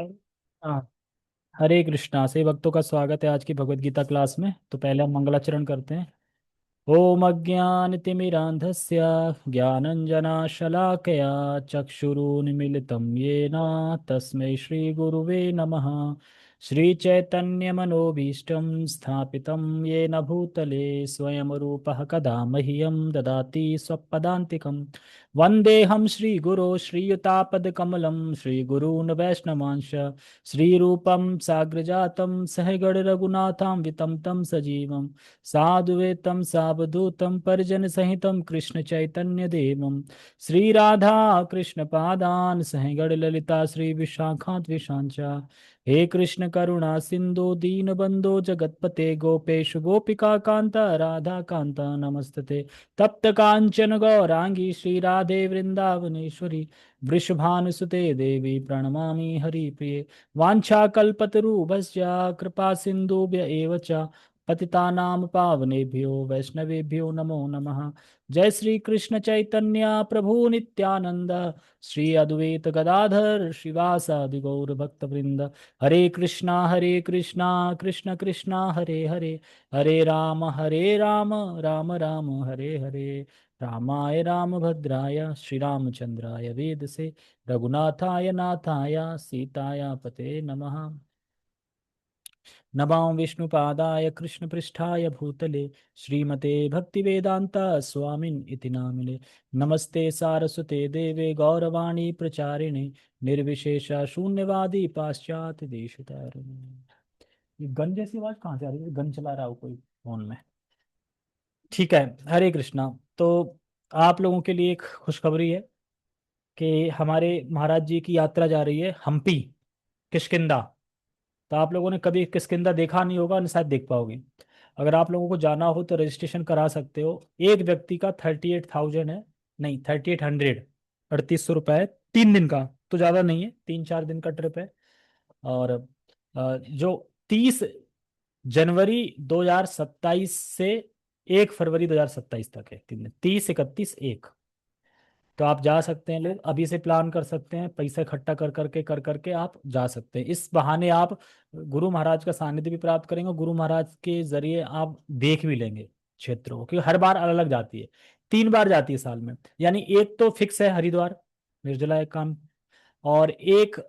हाँ। हरे कृष्णा से भक्तों का स्वागत है आज की भगवत गीता क्लास में। तो पहले हम मंगलाचरण करते हैं। ओम अज्ञानतिमिरान्धस्य ज्ञानञ्जनशलाकया चक्षुरुन्मीलितं येन तस्मै श्रीगुरुवे नमः। श्रीचैतन्यमनोभीष्टं स्थापितं येन भूतले स्वयं रूपः कदा मह्यं ददाति स्वपदान्तिकं। वन्देऽहं श्रीगुरो श्रीयुतापदकमलं श्रीगुरून् वैष्णवांश श्रीरूपं साग्रजातं सहगणरघुनाथान्वितं तं सजीवम् साधुवेतं सावधूतं परिजनसहितं कृष्णचैतन्यदेवं श्रीराधा कृष्णपादान् सहगणललिता श्रीविशाखान्विशाञ्च। हे कृष्ण करुणा सिन्धु दीनबन्धो जगत्पते गोपेश गोपिका कान्त राधा कान्त नमस्तते। तप्त कांचन गौरांगी श्रीराधे वृंदावनेश्वरी वृषभानुसुते देवी प्रणमामि हरिप्रिये। वाञ्छाकल्पतरुभ्यश्च कृपा सिन्धुभ्य एव च पतितानां पावनेभ्यो वैष्णवेभ्यो नमो नमः। जय श्री कृष्ण चैतन्य प्रभु नित्यानंद श्री अद्वैत गदाधर श्रीवासादि गौर भक्तवृंद। हरे कृष्णा कृष्ण कृष्णा हरे हरे हरे राम राम राम हरे हरे। रामाय रामभद्राय श्री रामचंद्राय वेदसे रघुनाथाय नाथाय सीताय पते नमः। नमां विष्णुपादाय कृष्णपृष्ठाय भूतले श्रीमते भक्तिवेदान्ता स्वामिन् इति नामिने। नमस्ते सारस्वते देवे गौरवाणी प्रचारिणे निर्विशेष शून्यवादी पाश्चात्य देशतारिणे। ये गन जैसी आवाज कहाँ से आ रही है? गन चला रहा हो कोई फोन में? ठीक है। हरे कृष्णा। तो आप लोगों के लिए एक खुशखबरी है कि हमारे महाराज जी की यात्रा जा रही है हम्पी, किष्किंधा। तो आप लोगों ने कभी किष्किंधा देखा नहीं होगा, न शायद देख पाओगे। अगर आप लोगों को जाना हो तो रजिस्ट्रेशन करा सकते हो। एक व्यक्ति का 38,000 है, नहीं 3800, 3800 रुपये है। 3 दिन का, तो ज़्यादा नहीं है, 3-4 दिन का ट्रिप है। और जो 30 जनवरी 2027 से 1 फरवरी 2027 तक है, 3 दिन, 30, 31, 1। तो आप जा सकते हैं, लोग अभी से प्लान कर सकते हैं, पैसा इकट्ठा कर करके आप जा सकते हैं। इस बहाने आप गुरु महाराज का सानिध्य भी प्राप्त करेंगे। गुरु महाराज के जरिए आप देख भी लेंगे क्षेत्रों को, क्योंकि हर बार अलग अलग जाती है। 3 बार जाती है साल में। यानी एक तो फिक्स है हरिद्वार, निर्जला एक काम। और एक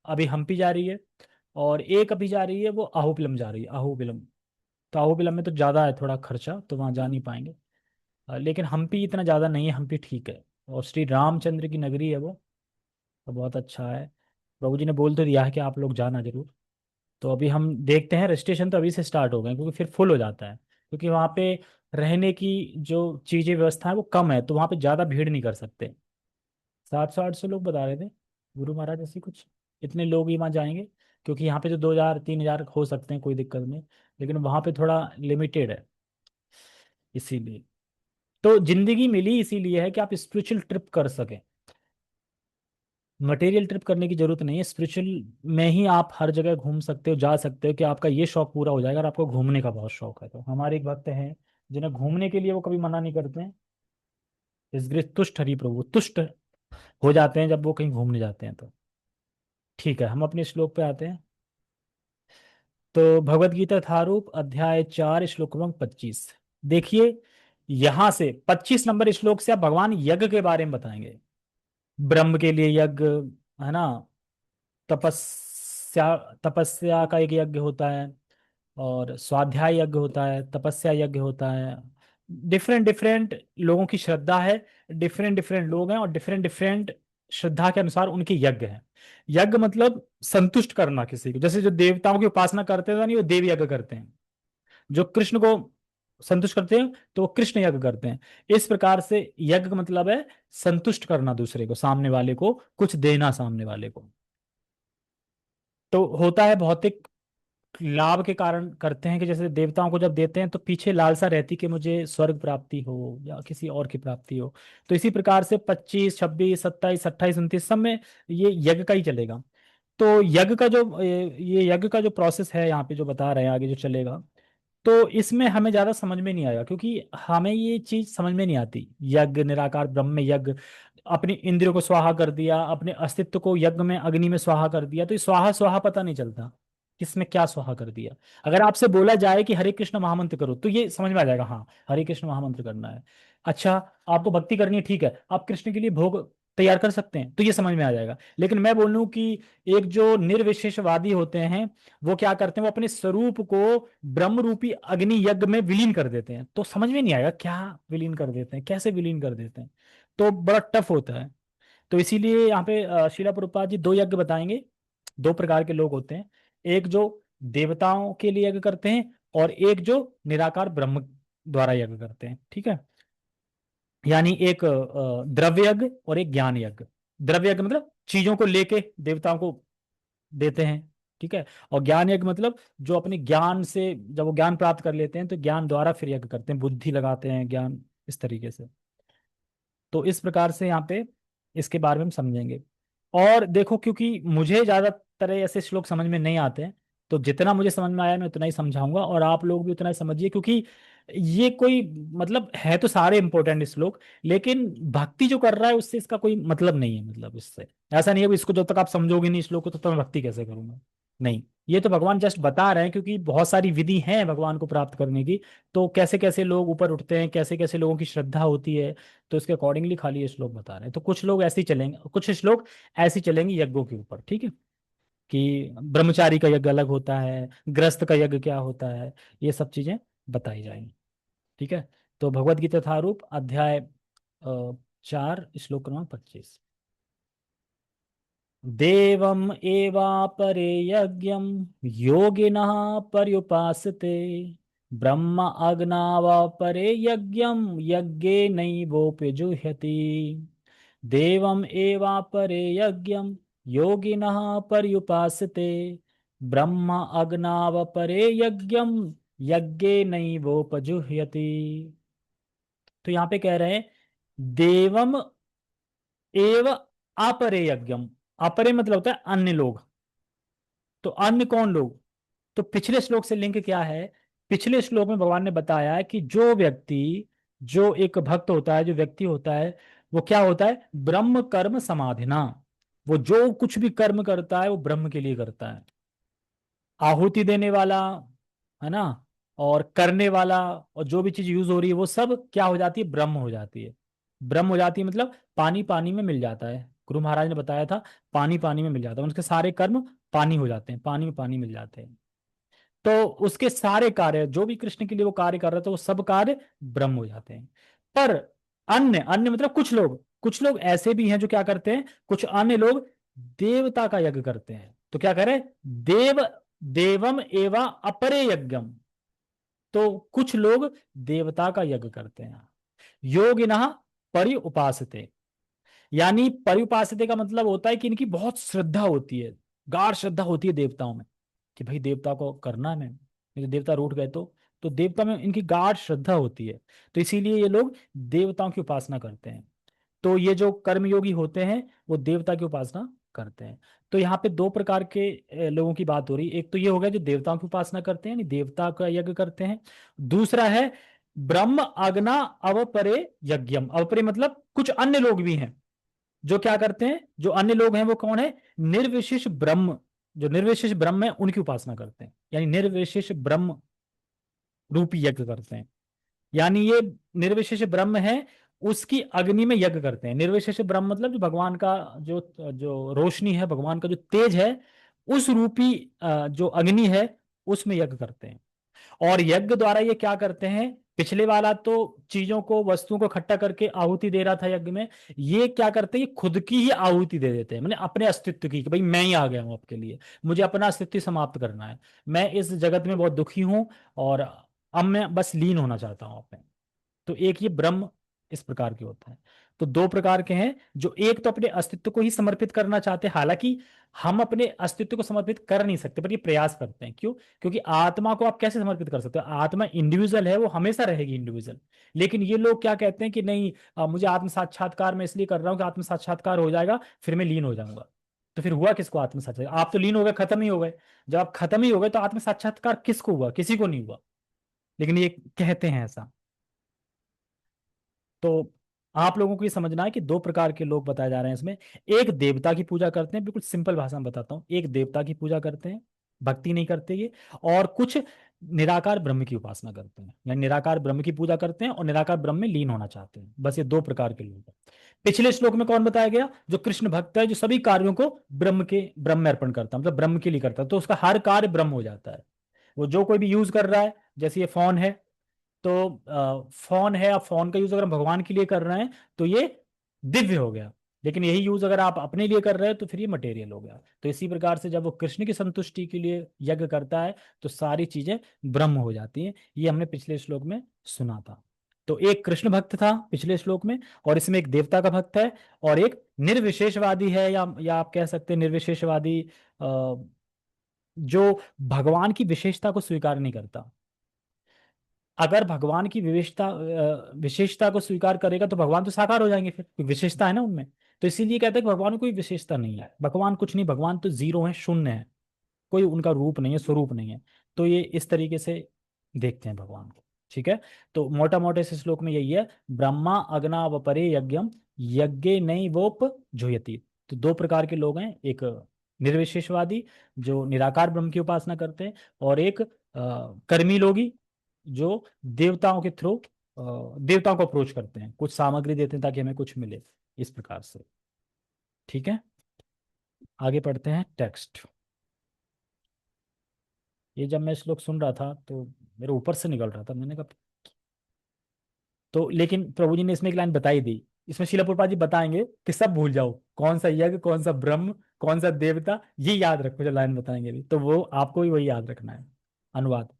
अभी हम्पी जा रही है। और एक अभी जा रही है, वो अहोबिलम जा रही है, अहोबिलम। तो अहोबिलम में तो ज़्यादा है थोड़ा खर्चा, तो वहाँ जा नहीं पाएंगे। लेकिन हम्पी इतना ज़्यादा नहीं है, हम्पी ठीक है। और श्री रामचंद्र की नगरी है वो, तो बहुत अच्छा है। प्रभु जी ने बोल तो दिया है कि आप लोग जाना जरूर। तो अभी हम देखते हैं, रजिस्ट्रेशन तो अभी से स्टार्ट हो गए, क्योंकि फिर फुल हो जाता है। क्योंकि वहाँ पे रहने की जो चीज़ें व्यवस्था है वो कम है, तो वहाँ पे ज़्यादा भीड़ नहीं कर सकते। 700-800 लोग बता रहे थे गुरु महाराज, ऐसी कुछ इतने लोग ही वहाँ जाएंगे। क्योंकि यहाँ पे जो 2,000-3,000 हो सकते हैं, कोई दिक्कत नहीं। लेकिन वहाँ पे थोड़ा लिमिटेड है, इसीलिए। तो जिंदगी मिली इसीलिए है कि आप स्पिरिचुअल ट्रिप कर सकें। मटेरियल ट्रिप करने की जरूरत नहीं है, स्पिरिचुअल में ही आप हर जगह घूम सकते हो, जा सकते हो। कि आपका ये शौक पूरा हो जाएगा, और आपको घूमने का बहुत शौक है। तो हमारे एक भक्त हैं जिन्हें घूमने के लिए वो कभी मना नहीं करते हैं। इस गृह तुष्ट हरि प्रभु तुष्ट हो जाते हैं जब वो कहीं घूमने जाते हैं। तो ठीक है, हम अपने श्लोक पे आते हैं। तो भगवत गीता यथारूप अध्याय 4 श्लोक क्रमांक 25। देखिए, यहां से 25 नंबर श्लोक से आप भगवान यज्ञ के बारे में बताएंगे। ब्रह्म के लिए यज्ञ, है ना। तपस्या, तपस्या का एक यज्ञ होता है। और स्वाध्याय यज्ञ होता है, तपस्या यज्ञ होता है। डिफरेंट डिफरेंट लोगों की श्रद्धा है। डिफरेंट डिफरेंट लोग हैं, और डिफरेंट डिफरेंट श्रद्धा के अनुसार उनके यज्ञ हैं। यज्ञ मतलब संतुष्ट करना किसी को। जैसे जो देवताओं की उपासना करते हैं नहीं, वो देव यज्ञ करते हैं। जो कृष्ण को संतुष्ट करते हैं, तो वो कृष्ण यज्ञ करते हैं। इस प्रकार से यज्ञ का मतलब है संतुष्ट करना दूसरे को, सामने वाले को कुछ देना, सामने वाले को। तो होता है भौतिक लाभ के कारण करते हैं, कि जैसे देवताओं को जब देते हैं तो पीछे लालसा रहती कि मुझे स्वर्ग प्राप्ति हो या किसी और की प्राप्ति हो। तो इसी प्रकार से 25, 26, 27, 28, 29 सब में ये यज्ञ का ही चलेगा। तो यज्ञ का जो ये यज्ञ का जो प्रोसेस है यहाँ पे जो बता रहे हैं, आगे जो चलेगा, तो इसमें हमें ज्यादा समझ में नहीं आएगा, क्योंकि हमें ये चीज समझ में नहीं आती। यज्ञ, निराकार ब्रह्म यज्ञ, अपनी इंद्रियों को स्वाहा कर दिया, अपने अस्तित्व को यज्ञ में अग्नि में स्वाहा कर दिया, तो ये स्वाहा स्वाहा पता नहीं चलता किसमें क्या स्वाहा कर दिया। अगर आपसे बोला जाए कि हरे कृष्ण महामंत्र करो तो ये समझ में आ जाएगा, हाँ हरे कृष्ण महामंत्र करना है। अच्छा, आपको भक्ति करनी है, ठीक है, आप कृष्ण के लिए भोग तैयार कर सकते हैं, तो ये समझ में आ जाएगा। लेकिन मैं बोलूं कि एक जो निर्विशेषवादी होते हैं, वो क्या करते हैं, वो अपने स्वरूप को ब्रह्म रूपी अग्नि यज्ञ में विलीन कर देते हैं, तो समझ में नहीं आएगा क्या विलीन कर देते हैं, कैसे विलीन कर देते हैं, तो बड़ा टफ होता है। तो इसीलिए यहाँ पे श्रीला प्रभुपाद जी दो यज्ञ बताएंगे। दो प्रकार के लोग होते हैं, एक जो देवताओं के लिए यज्ञ करते हैं, और एक जो निराकार ब्रह्म द्वारा यज्ञ करते हैं, ठीक है। यानी एक द्रव्य यज्ञ और एक ज्ञान यज्ञ। द्रव्य यज्ञ मतलब चीजों को लेके देवताओं को देते हैं, ठीक है। और ज्ञान यज्ञ मतलब जो अपने ज्ञान से, जब वो ज्ञान प्राप्त कर लेते हैं तो ज्ञान द्वारा फिर यज्ञ करते हैं, बुद्धि लगाते हैं, ज्ञान इस तरीके से। तो इस प्रकार से यहाँ पे इसके बारे में हम समझेंगे। और देखो, क्योंकि मुझे ज्यादातर ऐसे श्लोक समझ में नहीं आते हैं, तो जितना मुझे समझ में आया मैं उतना ही समझाऊंगा, और आप लोग भी उतना ही समझिए, क्योंकि ये कोई मतलब है तो सारे इंपॉर्टेंट श्लोक, लेकिन भक्ति जो कर रहा है उससे इसका कोई मतलब नहीं है। मतलब इससे ऐसा नहीं है कि इसको जब तक आप समझोगे नहीं श्लोक को तो मैं भक्ति कैसे करूंगा, नहीं। ये तो भगवान जस्ट बता रहे हैं, क्योंकि बहुत सारी विधि हैं भगवान को प्राप्त करने की, तो कैसे कैसे लोग ऊपर उठते हैं, कैसे कैसे लोगों की श्रद्धा होती है, तो इसके अकॉर्डिंगली खाली ये श्लोक बता रहे हैं। तो कुछ लोग ऐसे ही चलेंगे, कुछ श्लोक ऐसे ही चलेंगे यज्ञों के ऊपर, ठीक है, कि ब्रह्मचारी का यज्ञ अलग होता है, गृहस्थ का यज्ञ क्या होता है, ये सब चीजें बताई जाएंगी, ठीक है। तो भगवद गीता यथारूप अध्याय 4 श्लोक क्रमांक 25। देवम एवापरे यज्ञम योगिनः पर्युपासते, ब्रह्म अग्नावापरे यज्ञम यज्ञेनैवोपजुह्यति। देवम एवापरे यज्ञम योगिनः पर्युपासते, ब्रह्म अग्नावपरे यज्ञम यज्ञेनैवोपजुह्यति। तो यहाँ पे कह रहे हैं देवम एव अपरे यज्ञम। अपरे मतलब होता है अन्य लोग। तो अन्य कौन लोग, तो पिछले श्लोक से लिंक क्या है। पिछले श्लोक में भगवान ने बताया है कि जो व्यक्ति, जो एक भक्त होता है, जो व्यक्ति होता है, वो क्या होता है, ब्रह्म कर्म समाधिना। वो जो कुछ भी कर्म करता है वो ब्रह्म के लिए करता है। आहुति देने वाला, है ना, और करने वाला, और जो भी चीज यूज हो रही है वो सब क्या हो जाती है, ब्रह्म हो जाती है। ब्रह्म हो जाती है मतलब पानी पानी में मिल जाता है। गुरु महाराज ने बताया था, पानी पानी में मिल जाता है, उनके सारे कर्म पानी हो जाते हैं, पानी में पानी मिल जाते हैं। तो उसके सारे कार्य जो भी कृष्ण के लिए वो कार्य कर रहे थे वो सब कार्य ब्रह्म हो जाते हैं। पर अन्य अन्य मतलब कुछ लोग ऐसे भी हैं जो क्या करते हैं, कुछ अन्य लोग देवता का यज्ञ करते हैं। तो क्या करें, देव देवम एवं अपरे यज्ञम। तो कुछ लोग देवता का यज्ञ करते हैं। योगिनः परि उपासते, यानी परि उपासते का मतलब होता है कि इनकी बहुत श्रद्धा होती है, गाढ़ श्रद्धा होती है देवताओं में, कि भाई देवता को करना है, मैं नहीं तो देवता रूठ गए तो देवता में इनकी गाढ़ श्रद्धा होती है। तो इसीलिए ये लोग देवताओं की उपासना करते हैं। तो ये जो कर्मयोगी होते हैं वो देवता की उपासना करते हैं। तो यहाँ पे दो प्रकार के लोगों की बात हो रही है। एक तो ये हो गया जो देवताओं की उपासना करते हैं, यानी देवता का यज्ञ करते हैं। दूसरा है ब्रह्म अग्ना अवपरे यज्ञम। अवपरे मतलब कुछ अन्य लोग भी हैं जो क्या करते हैं, जो अन्य लोग हैं वो कौन है, निर्विशेष ब्रह्म। जो निर्विशेष ब्रह्म है उनकी उपासना करते हैं, यानी निर्विशेष ब्रह्म रूपी यज्ञ करते हैं। यानी ये निर्विशेष ब्रह्म है, उसकी अग्नि में यज्ञ करते हैं। निर्विशेष ब्रह्म मतलब जो भगवान का जो जो रोशनी है, भगवान का जो तेज है, उस रूपी जो अग्नि है उसमें यज्ञ करते हैं। और यज्ञ द्वारा ये क्या करते हैं, पिछले वाला तो चीजों को, वस्तुओं को इकट्ठा करके आहुति दे रहा था यज्ञ में, ये क्या करते हैं, ये खुद की ही आहुति दे देते हैं, मैंने अपने अस्तित्व की, कि भाई मैं ही आ गया हूं आपके लिए, मुझे अपना अस्तित्व समाप्त करना है, मैं इस जगत में बहुत दुखी हूं, और अब मैं बस लीन होना चाहता हूं आप में। तो एक ये ब्रह्म इस प्रकार के होता है। तो दो प्रकार के हैं, जो एक तो अपने अस्तित्व को ही समर्पित करना चाहते हैं, हालांकि हम अपने अस्तित्व को समर्पित कर नहीं सकते, पर ये प्रयास करते हैं। क्यों, क्योंकि आत्मा को आप कैसे समर्पित कर सकते हो, आत्मा इंडिविजुअल है, वो हमेशा रहेगी इंडिविजुअल। लेकिन ये लोग क्या कहते हैं कि नहीं, मुझे आत्म साक्षात्कार मैं इसलिए कर रहा हूँ कि आत्म साक्षात्कार हो जाएगा फिर मैं लीन हो जाऊंगा। तो फिर हुआ किसको आत्म साक्षात्कार, आप तो लीन हो गए, खत्म ही हो गए। जब आप खत्म ही हो गए तो आत्म साक्षात्कार किसको हुआ, किसी को नहीं हुआ। लेकिन ये कहते हैं ऐसा। तो आप लोगों को ये समझना है कि दो प्रकार के लोग बताए जा रहे हैं इसमें। एक देवता की पूजा करते हैं, बिल्कुल सिंपल भाषा में बताता हूँ, एक देवता की पूजा करते हैं, भक्ति नहीं करते ये। और कुछ निराकार ब्रह्म की उपासना करते हैं, यानी निराकार ब्रह्म की पूजा करते हैं और निराकार ब्रह्म में लीन होना चाहते हैं। बस ये दो प्रकार के लोग हैं। पिछले श्लोक में कौन बताया गया? जो कृष्ण भक्त है, जो सभी कार्यों को ब्रह्म में अर्पण करता है, मतलब ब्रह्म के लिए करता है, तो उसका हर कार्य ब्रह्म हो जाता है। वो जो कोई भी यूज कर रहा है, जैसे ये फोन है, तो फोन है, आप फोन का यूज अगर हम भगवान के लिए कर रहे हैं तो ये दिव्य हो गया। लेकिन यही यूज अगर आप अपने लिए कर रहे हैं तो फिर ये मटेरियल हो गया। तो इसी प्रकार से जब वो कृष्ण की संतुष्टि के लिए यज्ञ करता है तो सारी चीजें ब्रह्म हो जाती हैं। ये हमने पिछले श्लोक में सुना था। तो एक कृष्ण भक्त था पिछले श्लोक में, और इसमें एक देवता का भक्त है, और एक निर्विशेषवादी है, या आप कह सकते हैं निर्विशेषवादी, जो भगवान की विशेषता को स्वीकार नहीं करता। अगर भगवान की विशेषता को स्वीकार करेगा तो भगवान तो साकार हो जाएंगे, फिर कोई विशेषता है ना उनमें। तो इसीलिए कहते हैं कि भगवान में कोई विशेषता नहीं है, भगवान कुछ नहीं, भगवान तो जीरो है, शून्य है, कोई उनका रूप नहीं है, स्वरूप नहीं है। तो ये इस तरीके से देखते हैं भगवान को। ठीक है। तो मोटा मोटे से श्लोक में यही है, ब्रह्मा अग्ना वपरे यज्ञम यज्ञे नहीं वोप जुह्यति। तो दो प्रकार के लोग हैं, एक निर्विशेषवादी जो निराकार ब्रह्म की उपासना करते हैं, और एक कर्मी लोगी जो देवताओं के थ्रू देवताओं को अप्रोच करते हैं, कुछ सामग्री देते हैं ताकि हमें कुछ मिले, इस प्रकार से। ठीक है। आगे पढ़ते हैं टेक्स्ट। ये जब मैं श्लोक सुन रहा था तो मेरे ऊपर से निकल रहा था, मैंने कहा तो, लेकिन प्रभु जी ने इसमें एक लाइन बताई दी। इसमें शिला प्रभुपाद जी बताएंगे कि सब भूल जाओ, कौन सा यज्ञ, कौन सा ब्रह्म, कौन सा देवता, ये याद रखो जो लाइन बताएंगे भी, तो वो आपको भी वही याद रखना है। अनुवाद।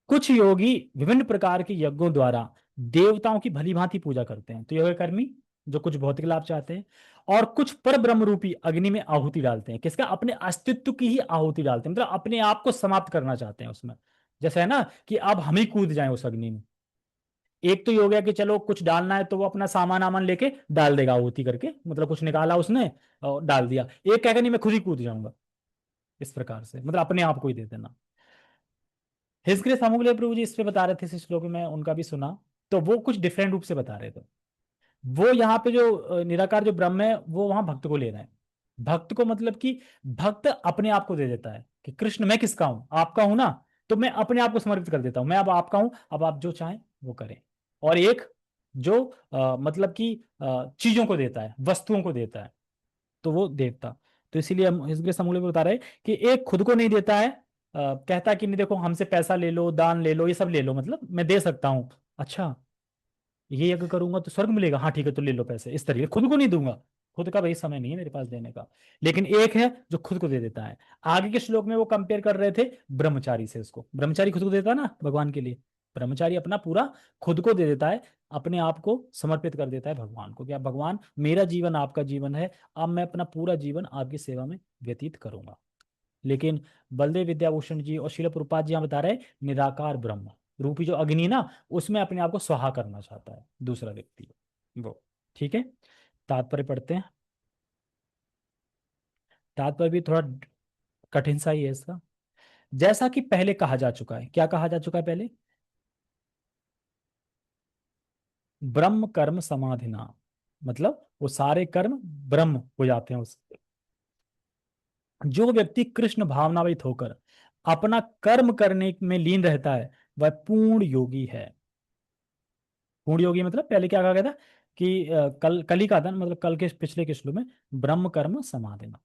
कुछ योगी विभिन्न प्रकार के यज्ञों द्वारा देवताओं की भली भांति पूजा करते हैं, तो यज्ञ कर्मी जो कुछ भौतिक लाभ चाहते हैं, और कुछ पर ब्रह्म रूपी अग्नि में आहुति डालते हैं, किसका? अपने अस्तित्व की ही आहुति डालते हैं, मतलब अपने आप को समाप्त करना चाहते हैं उसमें। जैसे है ना कि अब हम ही कूद जाएं उस अग्नि में। एक तो ये हो गया कि चलो कुछ डालना है तो वो अपना सामान आमान लेके डाल देगा आहुति करके, मतलब कुछ निकाला उसने और डाल दिया। एक कहेगा नहीं मैं खुद ही कूद जाऊंगा, इस प्रकार से, मतलब अपने आप को ही दे देना। हिजकिय्याह सामूहिक प्रभु जी इस पे बता रहे थे इस श्लोक में, मैं उनका भी सुना। तो वो कुछ डिफरेंट रूप से बता रहे थे। वो यहाँ पे जो निराकार जो ब्रह्म है वो वहां भक्त को ले रहे हैं। भक्त को मतलब कि भक्त अपने आप को दे देता है कि कृष्ण मैं किसका हूं? आपका हूं ना, तो मैं अपने आप को समर्पित कर देता हूं, मैं अब आपका हूं, अब आप जो चाहें वो करें। और एक जो मतलब कि चीजों को देता है, वस्तुओं को देता है, तो वो देवता। तो इसीलिए हम इसके समूल में बता रहे हैं कि एक खुद को नहीं देता है, कहता है कि नहीं देखो हमसे पैसा ले लो, दान ले लो, ये सब ले लो, मतलब मैं दे सकता हूँ। अच्छा, ये अगर करूंगा तो स्वर्ग मिलेगा, हाँ ठीक है तो ले लो पैसे, इस तरीके खुद को नहीं दूंगा। खुद का भाई समय नहीं है मेरे पास देने का। लेकिन एक है जो खुद को दे देता है। आगे के श्लोक में वो कंपेयर कर रहे थे ब्रह्मचारी से, उसको ब्रह्मचारी खुद को देता है ना भगवान के लिए, ब्रह्मचारी अपना पूरा खुद को दे देता है, अपने आप को समर्पित कर देता है भगवान को, क्या भगवान मेरा जीवन आपका जीवन है, अब मैं अपना पूरा जीवन आपकी सेवा में व्यतीत करूंगा। लेकिन बलदेव विद्याभूषण जी और शिला प्रभुपाद जी यहाँ बता रहे हैं निराकार ब्रह्म रूपी जो अग्नि ना, उसमें अपने आप को स्वाहा करना चाहता है दूसरा व्यक्ति वो। ठीक है। तात्पर्य पढ़ते हैं। तात्पर्य भी थोड़ा कठिन सा ही है इसका। जैसा कि पहले कहा जा चुका है, क्या कहा जा चुका है पहले? ब्रह्म कर्म समाधिना, मतलब वो सारे कर्म ब्रह्म हो जाते हैं उस। जो व्यक्ति कृष्ण भावनावित होकर अपना कर्म करने में लीन रहता है वह पूर्ण योगी है। पूर्ण योगी मतलब पहले क्या कहा गया था कि कल ही कहा था ना, मतलब कल के पिछले के श्लोक में ब्रह्म कर्म समाधि में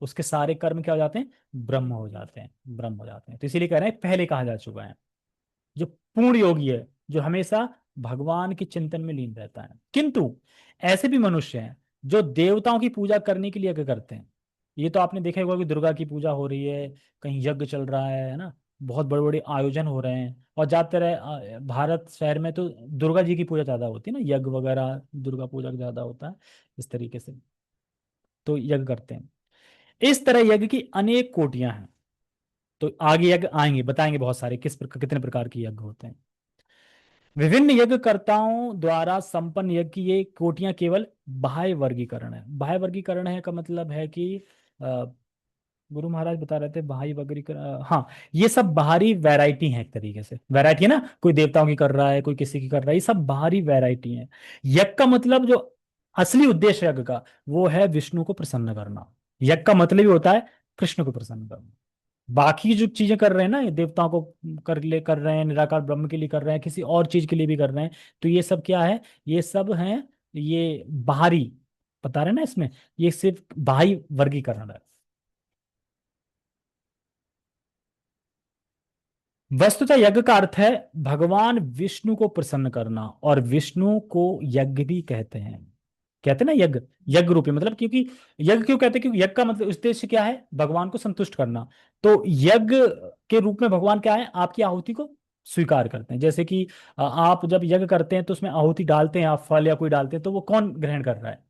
उसके सारे कर्म क्या हो जाते हैं? ब्रह्म हो जाते हैं, ब्रह्म हो जाते हैं। तो इसीलिए कह रहे हैं पहले कहा जा चुका है। जो पूर्ण योगी है, जो हमेशा भगवान के चिंतन में लीन रहता है। किंतु ऐसे भी मनुष्य हैं जो देवताओं की पूजा करने के लिए यज्ञ करते हैं। ये तो आपने देखा होगा कि दुर्गा की पूजा हो रही है, कहीं यज्ञ चल रहा है ना, बहुत बड़े बड़े आयोजन हो रहे हैं। और ज्यादातर भारत शहर में तो दुर्गा जी की पूजा ज्यादा होती है ना, यज्ञ वगैरह दुर्गा पूजा का ज्यादा होता है इस तरीके से। तो यज्ञ करते हैं। इस तरह यज्ञ की अनेक कोटियां हैं। तो आगे यज्ञ आएंगे, बताएंगे बहुत सारे कितने प्रकार के यज्ञ होते हैं। विभिन्न यज्ञकर्ताओं द्वारा संपन्न यज्ञ की ये कोटियां केवल बाह्य वर्गीकरण है। बाह्य वर्गीकरण है का मतलब है कि गुरु महाराज बता रहे थे भाई बकरी कर, हाँ, ये सब बाहरी वैरायटी है, एक तरीके से वैरायटी है ना, कोई देवताओं की कर रहा है, कोई किसी की कर रहा है, ये सब बाहरी वैरायटी है। यज्ञ का मतलब जो असली उद्देश्य यज्ञ का, वो है विष्णु को प्रसन्न करना। यज्ञ का मतलब ही होता है कृष्ण को प्रसन्न करना। बाकी जो चीजें कर रहे हैं ना, ये देवताओं को कर रहे हैं, निराकार ब्रह्म के लिए कर रहे हैं, किसी और चीज के लिए भी कर रहे हैं, तो ये सब क्या है, ये सब हैं, ये बाहरी, बता रहे हैं ना इसमें, ये सिर्फ बाहरी वर्गीकरण है। वस्तुतः यज्ञ का अर्थ है भगवान विष्णु को प्रसन्न करना, और विष्णु को यज्ञ भी कहते हैं। कहते हैं ना यज्ञ, यज्ञ रूपी मतलब, क्योंकि यज्ञ क्यों कहते हैं, क्योंकि यज्ञ का मतलब उद्देश्य क्या है, भगवान को संतुष्ट करना। तो यज्ञ के रूप में भगवान क्या है, आपकी आहुति को स्वीकार करते हैं। जैसे कि आप जब यज्ञ करते हैं तो उसमें आहुति डालते हैं, आप फल या कोई डालते हैं, तो वो कौन ग्रहण कर रहा है,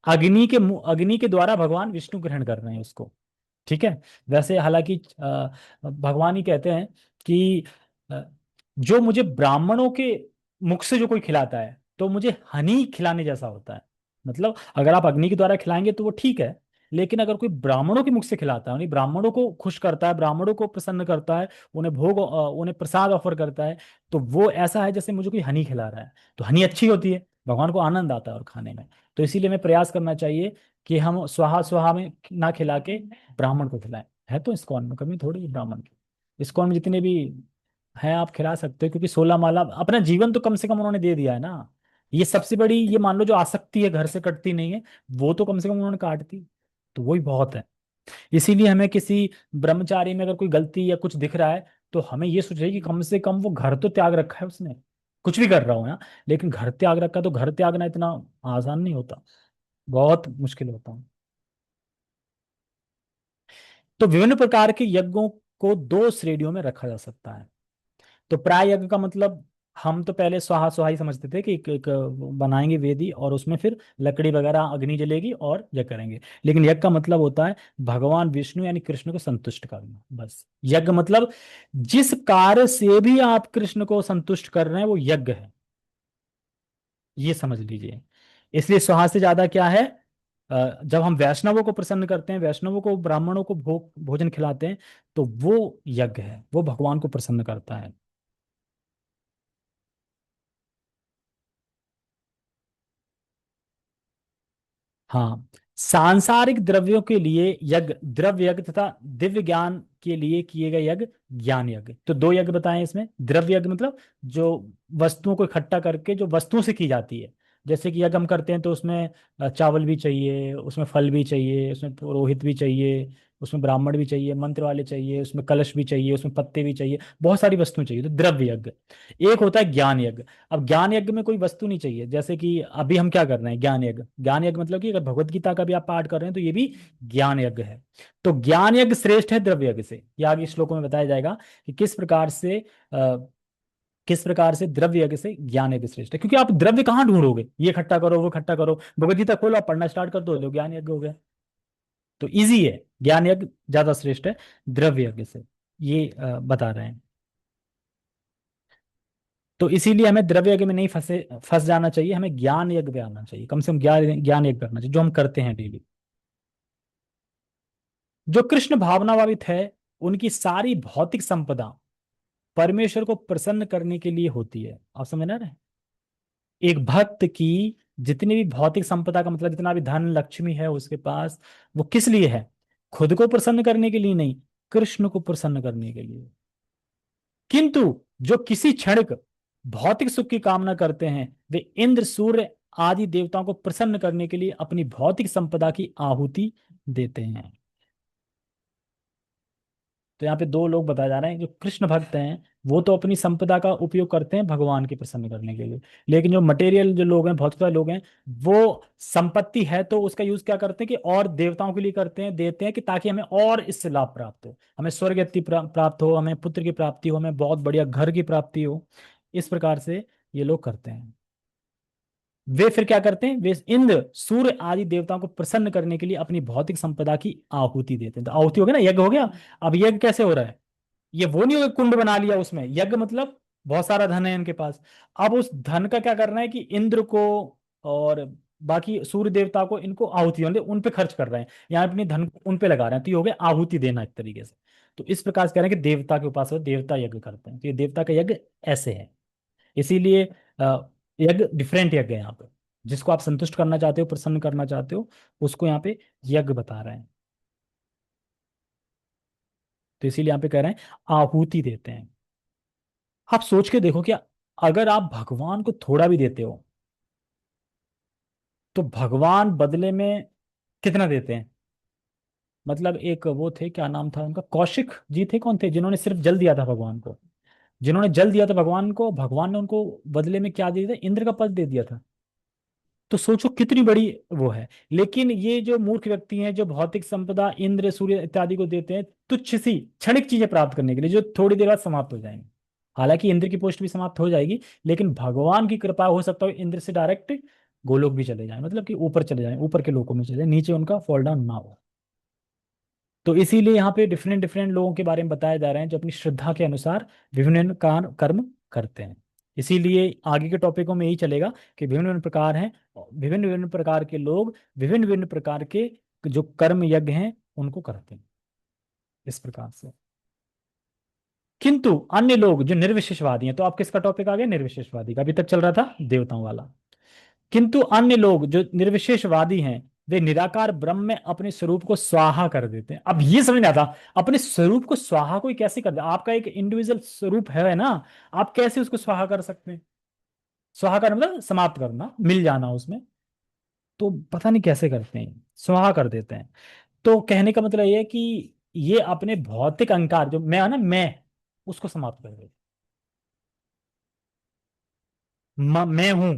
अग्नि के द्वारा भगवान विष्णु ग्रहण कर रहे हैं उसको। ठीक है। वैसे हालांकि भगवान ही कहते हैं कि अ, जो मुझे ब्राह्मणों के मुख से जो कोई खिलाता है, तो मुझे हनी खिलाने जैसा होता है। मतलब अगर आप अग्नि के द्वारा खिलाएंगे तो वो ठीक है, लेकिन अगर कोई ब्राह्मणों के मुख से खिलाता है, यानी ब्राह्मणों को खुश करता है, ब्राह्मणों को प्रसन्न करता है, उन्हें प्रसाद ऑफर करता है, तो वो ऐसा है जैसे मुझे कोई हनी खिला रहा है। तो हनी अच्छी होती है, भगवान को आनंद आता है और खाने में। तो इसीलिए हमें प्रयास करना चाहिए कि हम स्वाहा स्वाहा में ना खिला के ब्राह्मण को खिलाएं। है तो इस्कॉन में कमी थोड़ी है ब्राह्मण की, इस्कॉन में जितने भी हैं आप खिला सकते हो, क्योंकि 16 माला अपना जीवन तो कम से कम उन्होंने दे दिया है ना। ये सबसे बड़ी, ये मान लो जो आसक्ति है घर से कटती नहीं है, वो तो कम से कम उन्होंने काट दी, तो वही बहुत है। इसीलिए हमें किसी ब्रह्मचारी में अगर कोई गलती या कुछ दिख रहा है, तो हमें ये सोचना चाहिए कि कम से कम वो घर तो त्याग रखा है उसने, कुछ भी कर रहा हो ना, लेकिन घर त्याग रखा है, तो घर त्यागना इतना आसान नहीं होता, बहुत मुश्किल होता है। तो विभिन्न प्रकार के यज्ञों को दो श्रेणियों में रखा जा सकता है। तो प्राय यज्ञ का मतलब, हम तो पहले स्वाहा स्वाहा ही समझते थे कि एक बनाएंगे वेदी और उसमें फिर लकड़ी वगैरह अग्नि जलेगी और यज्ञ करेंगे। लेकिन यज्ञ का मतलब होता है भगवान विष्णु यानी कृष्ण को संतुष्ट करना, बस। यज्ञ मतलब जिस कार्य से भी आप कृष्ण को संतुष्ट कर रहे हैं वो यज्ञ है, ये समझ लीजिए। इसलिए स्वाहा से ज्यादा क्या है, जब हम वैष्णवों को प्रसन्न करते हैं, वैष्णवों को, ब्राह्मणों को भोजन खिलाते हैं, तो वो यज्ञ है, वो भगवान को प्रसन्न करता है। हाँ, सांसारिक द्रव्यों के लिए यज्ञ द्रव्य यज्ञ, तथा दिव्य ज्ञान के लिए किए गए यज्ञ ज्ञान यज्ञ। तो दो यज्ञ बताएं इसमें। द्रव्य यज्ञ मतलब जो वस्तुओं को इकट्ठा करके जो वस्तुओं से की जाती है, जैसे कि यज्ञ हम करते हैं तो उसमें चावल भी चाहिए, उसमें फल भी चाहिए, उसमें पुरोहित भी चाहिए, उसमें ब्राह्मण भी चाहिए, मंत्र वाले चाहिए, उसमें कलश भी चाहिए, उसमें पत्ते भी चाहिए, बहुत सारी वस्तुएं चाहिए, तो द्रव्य यज्ञ। एक होता है ज्ञान यज्ञ। अब ज्ञान यज्ञ में कोई वस्तु नहीं चाहिए, जैसे कि अभी हम क्या कर रहे हैं, ज्ञान यज्ञ। ज्ञान यज्ञ मतलब कि अगर भगवत गीता का भी आप पाठ कर रहे हैं तो ये भी ज्ञान यज्ञ है। तो ज्ञान यज्ञ श्रेष्ठ है द्रव्य यज्ञ से, ये आगे श्लोकों में बताया जाएगा कि अ, किस प्रकार से द्रव्य यज्ञ से ज्ञान यज्ञ श्रेष्ठ है। क्योंकि आप द्रव्य कहाँ ढूंढोगे, ये इकट्ठा करो वो इकट्ठा करो, भगवत गीता खोलो आप पढ़ना स्टार्ट कर दो, लो ज्ञान यज्ञ हो गया। तो इजी है, ज्ञान यज्ञ ज्यादा श्रेष्ठ है द्रव्य यज्ञ से, ये बता रहे हैं। तो इसीलिए हमें द्रव्य यज्ञ में नहीं फंस जाना चाहिए, हमें ज्ञान यज्ञ पे आना चाहिए, कम से कम ज्ञान ज्ञान यज्ञ करना चाहिए, जो हम करते हैं डेली। जो कृष्ण भावनाभावित है, उनकी सारी भौतिक संपदा परमेश्वर को प्रसन्न करने के लिए होती है। आप समझ ना रहे, एक भक्त की जितनी भी भौतिक संपदा का मतलब जितना भी धन लक्ष्मी है उसके पास, वो किस लिए है, खुद को प्रसन्न करने के लिए नहीं, कृष्ण को प्रसन्न करने के लिए। किंतु जो किसी क्षणिक भौतिक सुख की कामना करते हैं, वे इंद्र सूर्य आदि देवताओं को प्रसन्न करने के लिए अपनी भौतिक संपदा की आहुति देते हैं। तो यहाँ पे दो लोग बताए जा रहे हैं, जो कृष्ण भक्त हैं वो तो अपनी संपदा का उपयोग करते हैं भगवान के प्रसन्न करने के लिए, लेकिन जो मटेरियल जो लोग हैं, भौतिकता लोग हैं, वो संपत्ति है तो उसका यूज क्या करते हैं कि और देवताओं के लिए करते हैं, देते हैं कि ताकि हमें और इससे लाभ प्राप्त हो, हमें स्वर्ग गति प्राप्त हो, हमें पुत्र की प्राप्ति हो, हमें बहुत बढ़िया घर की प्राप्ति हो। इस प्रकार से ये लोग करते हैं। वे फिर क्या करते हैं, वे इंद्र सूर्य आदि देवताओं को प्रसन्न करने के लिए अपनी भौतिक संपदा की आहुति देते हैं। तो आहुति हो गया ना, यज्ञ हो गया। अब यज्ञ कैसे हो रहा है, ये वो नहीं हो कि कुंड बना लिया उसमें, यज्ञ मतलब बहुत सारा धन है इनके पास। अब उस धन का क्या करना है कि इंद्र को और बाकी सूर्य देवता को इनको आहुति मतलब उन पे खर्च कर रहे हैं, यहाँ अपने धन को उन पे लगा रहे हैं, तो ये हो गया आहुति देना एक तरीके से। तो इस प्रकार से कह रहे हैं कि देवता के उपासक देवता यज्ञ करते हैं, तो ये देवता का यज्ञ ऐसे है। इसीलिए यज्ञ डिफरेंट यज्ञ है यहाँ पे, जिसको आप संतुष्ट करना चाहते हो, प्रसन्न करना चाहते हो, उसको यहाँ पे यज्ञ बता रहे हैं। तो इसीलिए यहाँ पे कह रहे हैं आहुति देते हैं। आप सोच के देखो कि अगर आप भगवान को थोड़ा भी देते हो तो भगवान बदले में कितना देते हैं। मतलब एक वो थे, क्या नाम था उनका, कौशिक जी थे, कौन थे जिन्होंने सिर्फ जल दिया था भगवान को। जिन्होंने जल दिया था भगवान को, भगवान ने उनको बदले में क्या दे दिया था, इंद्र का पद दे दिया था। तो सोचो कितनी बड़ी वो है। लेकिन ये जो मूर्ख व्यक्ति हैं, जो भौतिक संपदा इंद्र सूर्य इत्यादि को देते हैं तुच्छ सी क्षणिक चीजें प्राप्त करने के लिए, जो थोड़ी देर बाद समाप्त हो जाएंगी। हालांकि इंद्र की पोस्ट भी समाप्त हो जाएगी, लेकिन भगवान की कृपा हो सकता है इंद्र से डायरेक्ट गोलोक भी चले जाए, मतलब कि ऊपर चले जाए, ऊपर के लोकों में चले जाए, नीचे उनका फॉल डाउन ना हो। तो इसीलिए यहाँ पे डिफरेंट डिफरेंट लोगों के बारे में बताया जा रहे हैं, जो अपनी श्रद्धा के अनुसार विभिन्न विभिन्न कर्म करते हैं। इसीलिए आगे के टॉपिकों में यही चलेगा कि विभिन्न विभिन्न प्रकार हैं, विभिन्न विभिन्न प्रकार के लोग विभिन्न विभिन्न प्रकार के जो कर्म यज्ञ हैं उनको करते हैं इस प्रकार से। किंतु अन्य लोग जो निर्विशेषवादी हैं, तो आप किसका टॉपिक आ गया, निर्विशेषवादी का, अभी तक चल रहा था देवताओं वाला। किंतु अन्य लोग जो निर्विशेषवादी हैं, वे निराकार ब्रह्म में अपने स्वरूप को स्वाहा कर देते हैं। अब ये समझ नहीं आता, अपने स्वरूप को स्वाहा कोई कैसे कर दे, आपका एक इंडिविजुअल स्वरूप है ना, आप कैसे उसको स्वाहा कर सकते हैं। स्वाहा करना मतलब समाप्त करना, मिल जाना उसमें। तो पता नहीं कैसे करते हैं, स्वाहा कर देते हैं। तो कहने का मतलब ये है कि ये अपने भौतिक अहंकार जो मैं है ना, मैं उसको समाप्त कर देते हैं, मैं हूं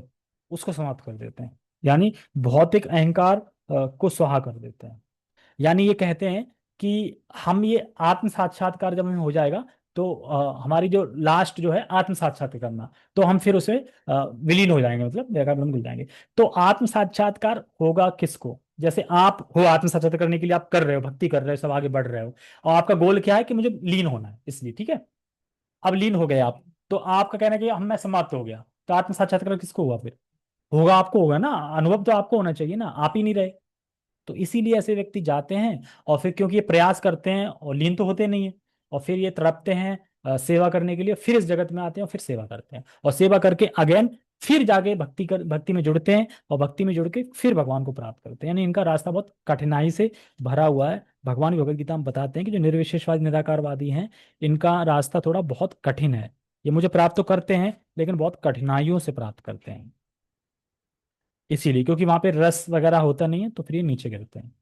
उसको समाप्त कर देते हैं। यानी भौतिक अहंकार को स्वाहा कर देते हैं। यानी ये कहते हैं कि हम ये आत्म साक्षात्कार जब हमें हो जाएगा, तो हमारी जो लास्ट जो है आत्म साक्षात्कार करना, तो हम फिर उसमें विलीन हो जाएंगे, मतलब निराकार ब्रह्म मिल जाएंगे। तो आत्म साक्षात्कार होगा किसको, जैसे आप हो आत्म साक्षात्कार करने के लिए आप कर रहे हो, भक्ति कर रहे हो, सब आगे बढ़ रहे हो, और आपका गोल क्या है कि मुझे लीन होना है, इसलिए ठीक है। अब लीन हो गए आप, तो आपका कहना है कि हम मैं समाप्त हो गया, तो आत्म साक्षात्कार किसको हुआ फिर, होगा आपको, होगा ना, अनुभव तो आपको होना चाहिए ना, आप ही नहीं रहे। तो इसीलिए ऐसे व्यक्ति जाते हैं, और फिर क्योंकि ये प्रयास करते हैं और लीन तो होते नहीं है, और फिर ये तड़पते हैं सेवा करने के लिए, फिर इस जगत में आते हैं और फिर सेवा करते हैं, और सेवा करके अगेन फिर जाके भक्ति में जुड़ते हैं, और भक्ति में जुड़ के फिर भगवान को प्राप्त करते हैं। यानी इनका रास्ता बहुत कठिनाई से भरा हुआ है। भगवान की भगवत गीता में बताते हैं कि जो निर्विशेषवादी निराकारवादी हैं, इनका रास्ता थोड़ा बहुत कठिन है। ये मुझे प्राप्त तो करते हैं, लेकिन बहुत कठिनाइयों से प्राप्त करते हैं। इसीलिए क्योंकि वहां पे रस वगैरह होता नहीं है, तो फिर ये नीचे गिरते हैं।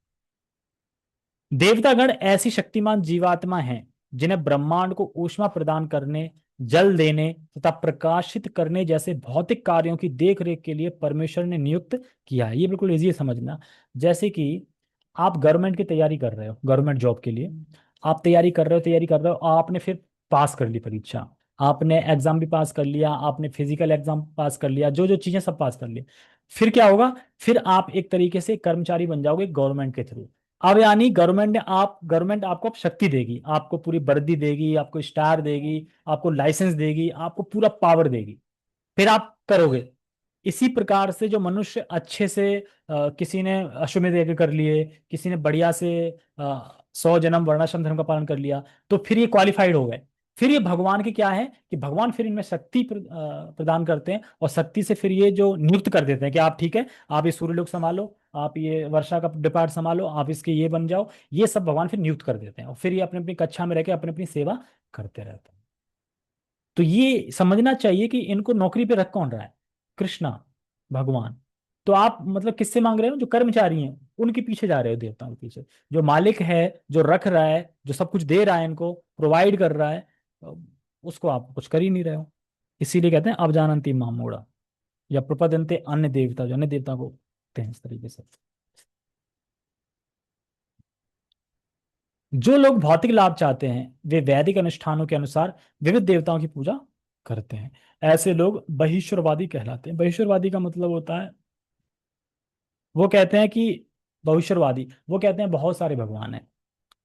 देवतागण ऐसी शक्तिमान जीवात्मा हैं जिन्हें ब्रह्मांड को ऊष्मा प्रदान करने, जल देने तथा प्रकाशित करने जैसे भौतिक कार्यों की देख रेख के लिए परमेश्वर ने नियुक्त किया है। ये बिल्कुल इजी है समझना। जैसे कि आप गवर्नमेंट की तैयारी कर रहे हो, गवर्नमेंट जॉब के लिए आप तैयारी कर रहे हो, आपने फिर पास कर ली परीक्षा, आपने एग्जाम भी पास कर लिया, आपने फिजिकल एग्जाम पास कर लिया, जो जो चीजें सब पास कर ली। फिर क्या होगा, फिर आप एक तरीके से कर्मचारी बन जाओगे गवर्नमेंट के थ्रू। अब यानी गवर्नमेंट आपको अब शक्ति देगी, आपको पूरी वर्दी देगी, आपको स्टार देगी, आपको लाइसेंस देगी, आपको पूरा पावर देगी, फिर आप करोगे। इसी प्रकार से जो मनुष्य अच्छे से किसी ने अश्वमेध यज्ञ कर लिए, किसी ने बढ़िया से 100 जन्म वर्णाश्रम धर्म का पालन कर लिया, तो फिर ये क्वालिफाइड हो गए। फिर ये भगवान की क्या है कि भगवान फिर इनमें शक्ति प्रदान करते हैं, और शक्ति से फिर ये जो नियुक्त कर देते हैं कि आप ठीक है, आप ये सूर्यलोक संभालो, आप ये वर्षा का डिपार्ट संभालो, आप इसके ये बन जाओ। ये सब भगवान फिर नियुक्त कर देते हैं, और फिर ये अपनी अपनी कक्षा में रह के अपनी अपनी सेवा करते रहते हैं। तो ये समझना चाहिए कि इनको नौकरी पे रख कौन रहा है, कृष्णा, भगवान। तो आप मतलब किससे मांग रहे हो, जो कर्मचारी हैं उनके पीछे जा रहे हो, देवताओं के पीछे। जो मालिक है, जो रख रहा है, जो सब कुछ दे रहा है इनको, प्रोवाइड कर रहा है, उसको आप कुछ कर ही नहीं रहे हो। इसीलिए कहते हैं अब जानन्ति माम मूढ़ा, या प्रपद्यन्ते अन्य देवता, जो अन्य देवता को कहते हैं इस तरीके से। जो लोग भौतिक लाभ चाहते हैं वे वैदिक अनुष्ठानों के अनुसार विविध देवताओं की पूजा करते हैं। ऐसे लोग बहिष्वरवादी कहलाते हैं। बहिष्वरवादी का मतलब होता है, वो कहते हैं कि, भविष्यवादी वो कहते हैं बहुत सारे भगवान हैं।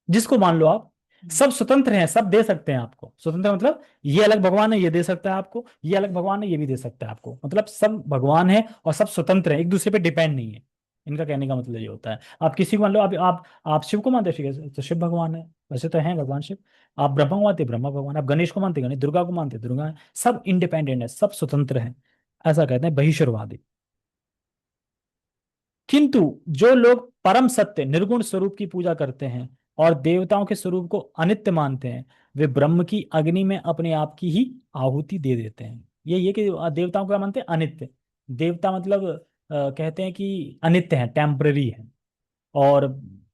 जिसको मान लो आप, सब स्वतंत्र हैं, सब दे सकते हैं आपको। स्वतंत्र मतलब ये अलग भगवान है, ये दे सकता है आपको, ये अलग भगवान है, ये भी दे सकता है आपको। मतलब सब भगवान है और सब स्वतंत्र है, एक दूसरे पे डिपेंड नहीं है। इनका कहने का मतलब ये होता है। आप किसी को मान लो, आप शिव को मानते हैं, ठीक है, तो शिव भगवान है, वैसे तो है भगवान शिव। आप ब्रह्मा को मानते हैं, ब्रह्मा भगवान। आप गणेश को मानते हैं, गणेश। दुर्गा को मानते हैं, दुर्गा है। सब इंडिपेंडेंट है, सब स्वतंत्र है, ऐसा कहते हैं बहिष्करवादी। किंतु जो लोग परम सत्य निर्गुण स्वरूप की पूजा करते हैं और देवताओं के स्वरूप को अनित्य मानते हैं, वे ब्रह्म की अग्नि में अपने आप की ही आहुति दे देते हैं। ये कि देवताओं को क्या मानते हैं? अनित्य। देवता मतलब कहते हैं कि अनित्य है, टेम्पररी है। और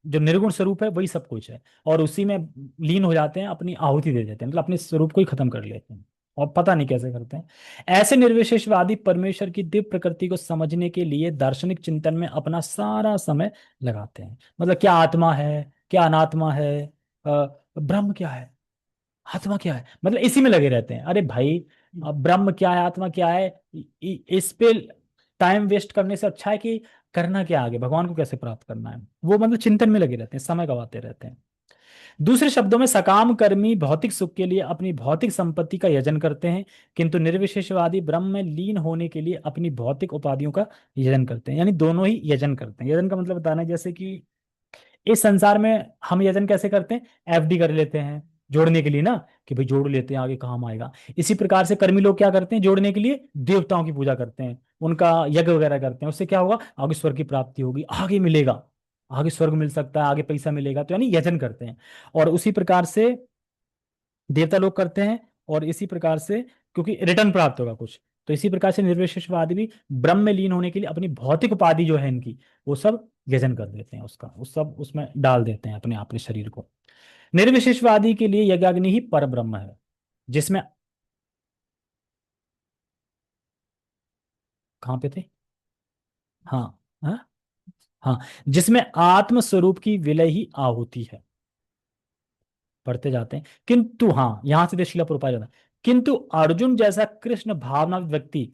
जो निर्गुण स्वरूप है वही सब कुछ है, और उसी में लीन हो जाते हैं, अपनी आहुति दे देते हैं, मतलब अपने स्वरूप को ही खत्म कर लेते हैं। और पता नहीं कैसे करते हैं। ऐसे निर्विशेषवादी परमेश्वर की दिव्य प्रकृति को समझने के लिए दार्शनिक चिंतन में अपना सारा समय लगाते हैं। मतलब क्या आत्मा है, क्या अनात्मा है, ब्रह्म क्या है, आत्मा क्या है, मतलब इसी में लगे रहते हैं। अरे भाई, अब ब्रह्म क्या है, आत्मा क्या है, इस पे टाइम वेस्ट करने से अच्छा है कि करना क्या आगे, भगवान को कैसे प्राप्त करना है, वो मतलब चिंतन में लगे रहते हैं, समय गवाते रहते हैं। दूसरे शब्दों में सकाम कर्मी भौतिक सुख के लिए अपनी भौतिक संपत्ति का यजन करते हैं, किंतु निर्विशेषवादी ब्रह्म में लीन होने के लिए अपनी भौतिक उपाधियों का यजन करते हैं। यानी दोनों ही यजन करते हैं। यजन का मतलब बताना है, जैसे कि इस संसार में हम यजन कैसे करते हैं? एफडी कर लेते हैं जोड़ने के लिए ना, कि भाई जोड़ लेते हैं, आगे काम आएगा। इसी प्रकार से कर्मी लोग क्या करते हैं? जोड़ने के लिए देवताओं की पूजा करते हैं, उनका यज्ञ वगैरह करते हैं। उससे क्या होगा? आगे स्वर्ग की प्राप्ति होगी, आगे मिलेगा, आगे स्वर्ग मिल सकता है, आगे पैसा मिलेगा, तो यानी यजन करते हैं। और उसी प्रकार से देवता लोग करते हैं, और इसी प्रकार से क्योंकि रिटर्न प्राप्त होगा कुछ, तो इसी प्रकार से निर्विशेषवादी भी ब्रह्म में लीन होने के लिए अपनी भौतिक उपाधि जो है इनकी, वो सब व्यजन कर देते हैं, उसका उस सब उसमें डाल देते हैं अपने अपने शरीर को। निर्विशेषवादी के लिए यज्ञाग्नि ही पर ब्रह्म है, जिसमें, कहाँ पे थे? हाँ, हाँ, हाँ, जिसमें आत्म स्वरूप की विलय ही आहुति है। पढ़ते जाते हैं। किंतु हाँ, यहां से शिला प्रभुपाद जाता है। किंतु अर्जुन जैसा कृष्ण भावना व्यक्ति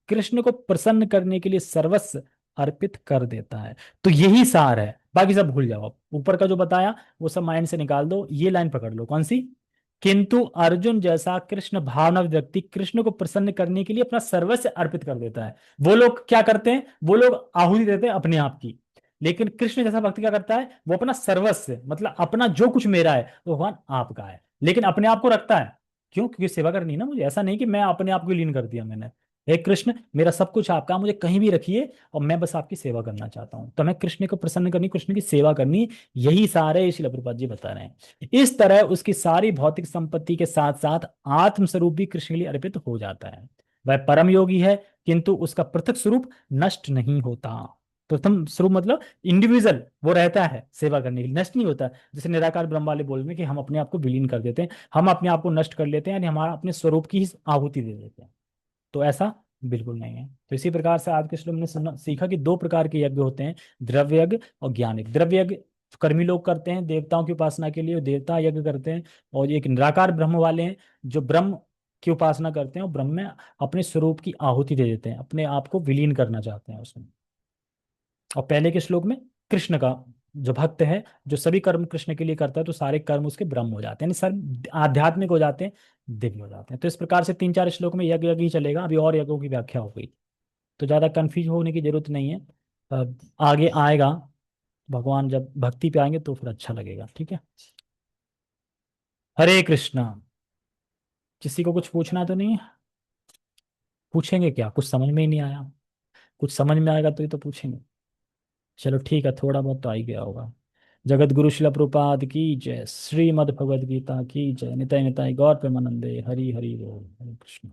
कृष्ण को प्रसन्न करने के लिए सर्वस्व अर्पित कर देता है। तो यही सार है, बाकी सब भूल जाओ। आप ऊपर का जो बताया वो सब माइंड से निकाल दो, ये लाइन पकड़ लो। कौन सी? किंतु अर्जुन जैसा कृष्ण भावना व्यक्ति कृष्ण को प्रसन्न करने के लिए अपना सर्वस्व अर्पित कर देता है। वो लोग क्या करते हैं? वो लोग आहुति देते हैं अपने आप की। लेकिन कृष्ण जैसा भक्त क्या करता है? वो अपना सर्वस्व, मतलब अपना जो कुछ मेरा है वो भगवान आपका है, लेकिन अपने आप को रखता है। क्यों? क्योंकि सेवा करनी है ना मुझे। ऐसा नहीं कि मैं अपने आप को लीन कर दिया मैंने। हे कृष्ण, मेरा सब कुछ आपका, मुझे कहीं भी रखिए, और मैं बस आपकी सेवा करना चाहता हूं। तो मैं कृष्ण को प्रसन्न करनी, कृष्ण की सेवा करनी, यही सारे श्रील प्रभुपाद जी बता रहे हैं। इस तरह उसकी सारी भौतिक संपत्ति के साथ साथ आत्म स्वरूप भी कृष्ण के लिए अर्पित हो जाता है। वह परम योगी है, किंतु उसका पृथक स्वरूप नष्ट नहीं होता। प्रथम स्वरूप मतलब इंडिविजुअल वो रहता है सेवा करने के लिए, नष्ट नहीं होता। जैसे निराकार ब्रह्म वाले बोल में कि हम अपने आप को विलीन कर देते हैं, हम अपने आप को नष्ट कर लेते हैं, यानी हमारा अपने स्वरूप की ही आहुति दे देते हैं। तो ऐसा बिल्कुल नहीं है। तो इसी प्रकार से आज के श्लोक में सीखा कि दो प्रकार के यज्ञ होते हैं, द्रव्य यज्ञ और ज्ञान यज्ञ। द्रव्य यज्ञ कर्मी लोग करते हैं देवताओं की उपासना के लिए, देवता यज्ञ करते हैं। और एक निराकार ब्रह्म वाले हैं जो ब्रह्म की उपासना करते हैं और ब्रह्म में अपने स्वरूप की आहुति दे देते हैं, अपने आप को विलीन करना चाहते हैं उसमें। और पहले के श्लोक में कृष्ण का जो भक्त है, जो सभी कर्म कृष्ण के लिए करता है, तो सारे कर्म उसके ब्रह्म हो जाते हैं, यानी सब आध्यात्मिक हो जाते हैं, दिव्य हो जाते हैं। तो इस प्रकार से तीन चार श्लोक में यज्ञ यज्ञ ही चलेगा, अभी और यज्ञों की व्याख्या हो गई। तो ज्यादा कंफ्यूज होने की जरूरत नहीं है। आगे आएगा, भगवान जब भक्ति पे आएंगे तो फिर अच्छा लगेगा। ठीक है। हरे कृष्णा। किसी को कुछ पूछना तो नहीं है? पूछेंगे क्या? कुछ समझ में ही नहीं आया। कुछ समझ में आएगा तो ही तो पूछेंगे। चलो ठीक है, थोड़ा बहुत तो आ ही गया होगा। जगत गुरु शिला प्रपाद की जय, श्रीमद् भगवद गीता की जय, निताय निताय गौर प्रेमानंदे, हरि हरि बोल, हरे कृष्ण।